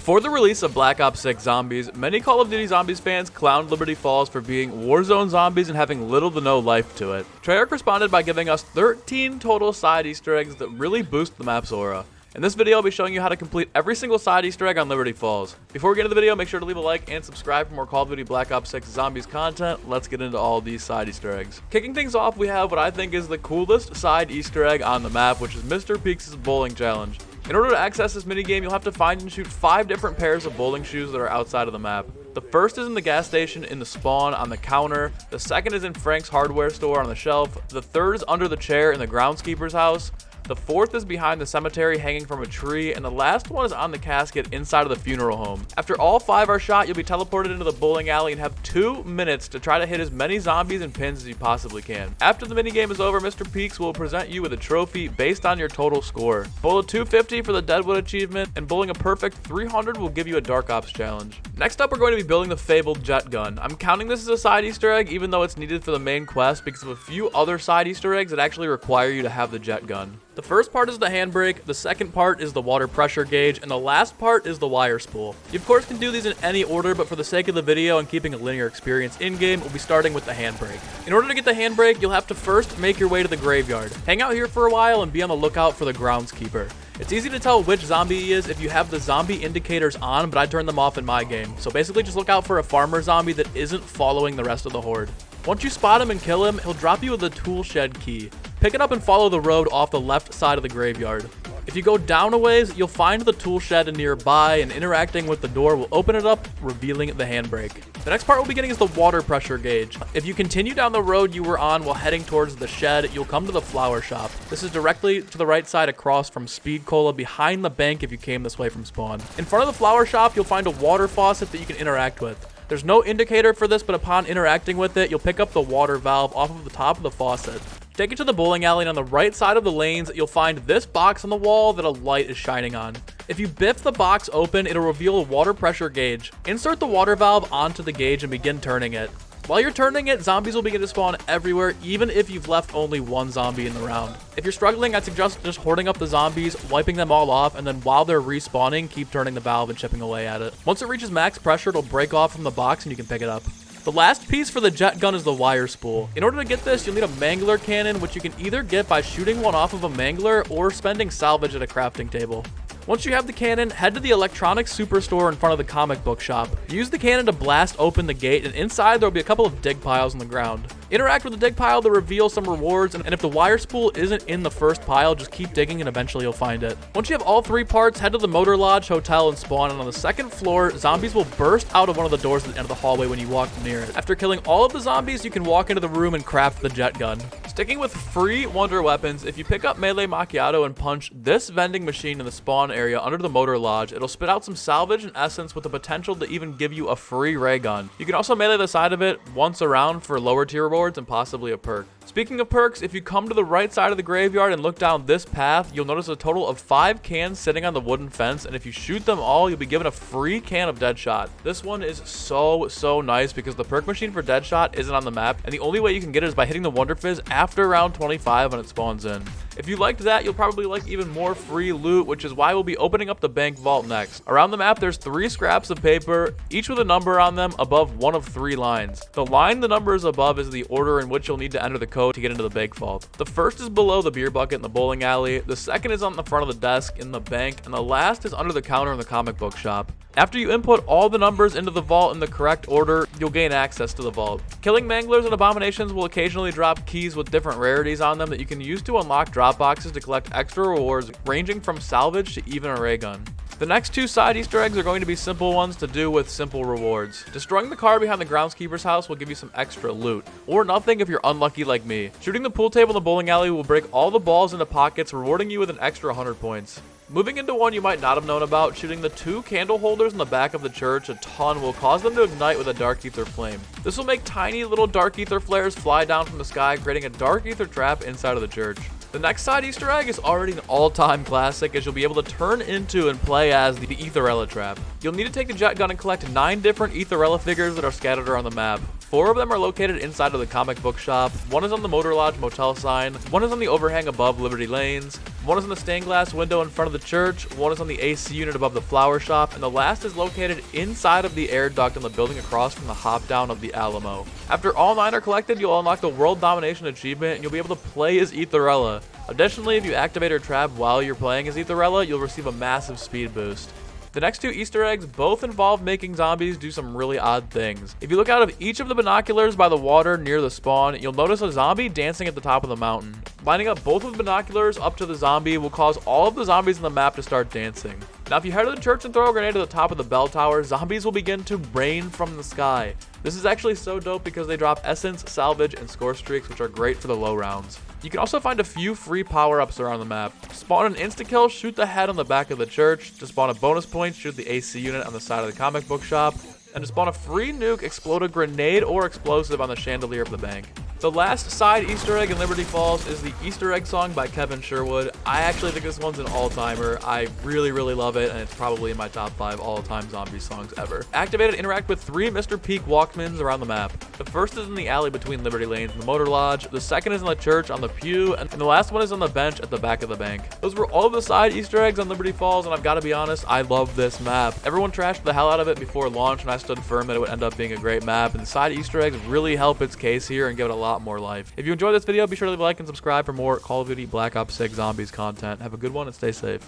Before the release of Black Ops 6 Zombies, many Call of Duty Zombies fans clowned Liberty Falls for being Warzone zombies and having little to no life to it. Treyarch responded by giving us 13 total side Easter eggs that really boost the map's aura. In this video, I'll be showing you how to complete every single side Easter egg on Liberty Falls. Before we get into the video, make sure to leave a like and subscribe for more Call of Duty Black Ops 6 Zombies content. Let's get into all these side Easter eggs. Kicking things off, we have what I think is the coolest side Easter egg on the map, which is Mr. Peaks' bowling challenge. In order to access this minigame, you'll have to find and shoot 5 different pairs of bowling shoes that are outside of the map. The first is in the gas station in the spawn on the counter, the second is in Frank's hardware store on the shelf, the third is under the chair in the groundskeeper's house, the fourth is behind the cemetery hanging from a tree, and the last one is on the casket inside of the funeral home. After all 5 are shot, you'll be teleported into the bowling alley and have 2 minutes to try to hit as many zombies and pins as you possibly can. After the minigame is over, Mr. Peaks will present you with a trophy based on your total score. Bowl a 250 for the Deadwood achievement, and bowling a perfect 300 will give you a Dark Ops challenge. Next up, we're going to be building the fabled jet gun. I'm counting this as a side Easter egg, even though it's needed for the main quest because of a few other side Easter eggs that actually require you to have the jet gun. The first part is the handbrake, the second part is the water pressure gauge, and the last part is the wire spool. You of course can do these in any order, but for the sake of the video and keeping a linear experience in-game, we'll be starting with the handbrake. In order to get the handbrake, you'll have to first make your way to the graveyard. Hang out here for a while and be on the lookout for the groundskeeper. It's easy to tell which zombie he is if you have the zombie indicators on, but I turn them off in my game. So basically just look out for a farmer zombie that isn't following the rest of the horde. Once you spot him and kill him, he'll drop you with a tool shed key. Pick it up and follow the road off the left side of the graveyard. If you go down a ways, you'll find the tool shed nearby, and interacting with the door will open it up, revealing the handbrake. The next part we'll be getting is the water pressure gauge. If you continue down the road you were on while heading towards the shed, you'll come to the flower shop. This is directly to the right side across from Speed Cola, behind the bank if you came this way from spawn. In front of the flower shop, you'll find a water faucet that you can interact with. There's no indicator for this, but upon interacting with it, you'll pick up the water valve off of the top of the faucet. Take it to the bowling alley, and on the right side of the lanes, you'll find this box on the wall that a light is shining on. If you biff the box open, it'll reveal a water pressure gauge. Insert the water valve onto the gauge and begin turning it. While you're turning it, zombies will begin to spawn everywhere, even if you've left only one zombie in the round. If you're struggling, I'd suggest just hoarding up the zombies, wiping them all off, and then while they're respawning, keep turning the valve and chipping away at it. Once it reaches max pressure, it'll break off from the box and you can pick it up. The last piece for the jet gun is the wire spool. In order to get this, you'll need a mangler cannon, which you can either get by shooting one off of a mangler or spending salvage at a crafting table. Once you have the cannon, head to the electronics superstore in front of the comic book shop. Use the cannon to blast open the gate, and inside there will be a couple of dig piles on the ground. Interact with the dig pile to reveal some rewards, and if the wire spool isn't in the first pile, just keep digging and eventually you'll find it. Once you have all 3 parts, head to the Motor Lodge Hotel and spawn, and on the second floor, zombies will burst out of one of the doors at the end of the hallway when you walk near it. After killing all of the zombies, you can walk into the room and craft the jet gun. Sticking with free wonder weapons, if you pick up Melee Macchiato and punch this vending machine in the spawn area under the Motor Lodge, it'll spit out some salvage and essence with the potential to even give you a free ray gun. You can also melee the side of it once around for lower tier rewards and possibly a perk. Speaking of perks, if you come to the right side of the graveyard and look down this path, you'll notice a total of 5 cans sitting on the wooden fence, and if you shoot them all, you'll be given a free can of Deadshot. This one is so nice because the perk machine for Deadshot isn't on the map, and the only way you can get it is by hitting the Wonder Fizz after round 25 when it spawns in. If you liked that, you'll probably like even more free loot, which is why we'll be opening up the bank vault next. Around the map, there's 3 scraps of paper, each with a number on them above one of 3 lines. The line the number is above is the order in which you'll need to enter the code to get into the bank vault. The first is below the beer bucket in the bowling alley, the second is on the front of the desk in the bank, and the last is under the counter in the comic book shop. After you input all the numbers into the vault in the correct order, you'll gain access to the vault. Killing manglers and abominations will occasionally drop keys with different rarities on them that you can use to unlock drop boxes to collect extra rewards ranging from salvage to even a ray gun. The next 2 side Easter eggs are going to be simple ones to do with simple rewards. Destroying the car behind the groundskeeper's house will give you some extra loot, or nothing if you're unlucky like me. Shooting the pool table in the bowling alley will break all the balls into pockets, rewarding you with an extra 100 points. Moving into one you might not have known about, shooting the 2 candle holders in the back of the church a ton will cause them to ignite with a dark ether flame. This will make tiny little dark ether flares fly down from the sky, creating a dark ether trap inside of the church. The next side Easter egg is already an all-time classic, as you'll be able to turn into and play as the Aetherella trap. You'll need to take the jet gun and collect 9 different Aetherella figures that are scattered around the map. 4 of them are located inside of the comic book shop, 1 is on the Motor Lodge motel sign, 1 is on the overhang above Liberty Lanes, One is in the stained glass window in front of the church, one is on the AC unit above the flower shop, and the last is located inside of the air duct in the building across from the hop down of the Alamo. After all 9 are collected, you'll unlock the World Domination achievement and you'll be able to play as Aetherella. Additionally, if you activate her trap while you're playing as Aetherella, you'll receive a massive speed boost. The next 2 Easter eggs both involve making zombies do some really odd things. If you look out of each of the binoculars by the water near the spawn, you'll notice a zombie dancing at the top of the mountain. Lining up both of the binoculars up to the zombie will cause all of the zombies on the map to start dancing. Now if you head to the church and throw a grenade at the top of the bell tower, zombies will begin to rain from the sky. This is actually so dope because they drop essence, salvage, and score streaks, which are great for the low rounds. You can also find a few free power-ups around the map. Spawn an insta-kill, shoot the head on the back of the church. To spawn a bonus point, shoot the AC unit on the side of the comic book shop. And to spawn a free nuke, explode a grenade or explosive on the chandelier of the bank. The last side Easter egg in Liberty Falls is the Easter egg song by Kevin Sherwood. I actually think this one's an all-timer. I really love it, and it's probably in my top 5 all-time zombie songs ever. Activate and interact with 3 Mr. Peak Walkmans around the map. The first is in the alley between Liberty Lanes and the Motor Lodge, the second is in the church on the pew, and the last one is on the bench at the back of the bank. Those were all of the side Easter eggs on Liberty Falls, and I've got to be honest, I love this map. Everyone trashed the hell out of it before launch, and I stood firm that it would end up being a great map, and the side Easter eggs really help its case here and give it a lot more life. If you enjoyed this video, be sure to leave a like and subscribe for more Call of Duty Black Ops 6 Zombies content. Have a good one and stay safe.